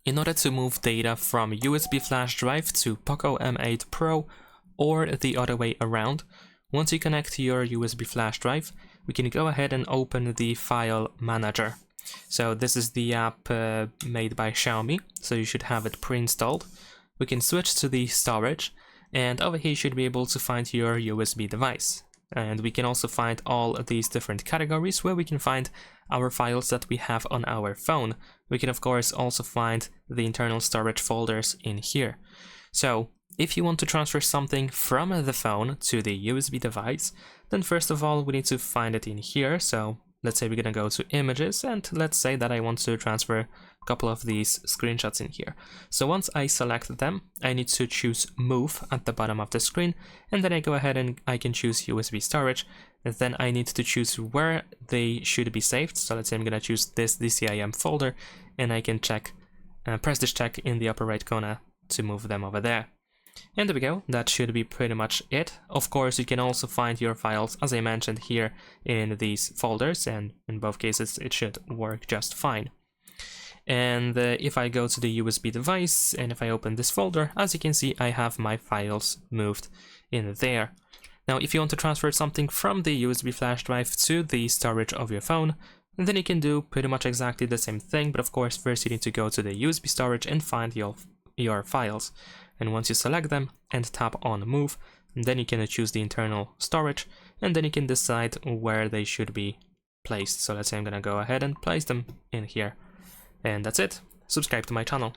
In order to move data from USB flash drive to POCO M8 Pro or the other way around, once you connect your USB flash drive, we can go ahead and open the file manager. So this is the app made by Xiaomi, so you should have it pre-installed. We can switch to the storage, and over here you should be able to find your USB device. And we can also find all of these different categories where we can find our files that we have on our phone. We can of course also find the internal storage folders in here. So if you want to transfer something from the phone to the USB device, then first of all we need to find it in here. So let's say we're gonna go to images, and let's say that I want to transfer a couple of these screenshots in here. So once I select them, I need to choose move at the bottom of the screen, and then I go ahead and I can choose USB storage, and then I need to choose where they should be saved. So let's say I'm gonna choose this DCIM folder, and I can press this check in the upper right corner to move them over there. And there we go, that should be pretty much it. Of course, you can also find your files, as I mentioned, here in these folders, and in both cases it should work just fine. And if I go to the USB device, and if I open this folder, as you can see, I have my files moved in there. Now, if you want to transfer something from the USB flash drive to the storage of your phone, then you can do pretty much exactly the same thing, but of course, first you need to go to the USB storage and find your files. And once you select them and tap on move, then you can choose the internal storage, and then you can decide where they should be placed. So let's say I'm gonna go ahead and place them in here. And that's it. Subscribe to my channel.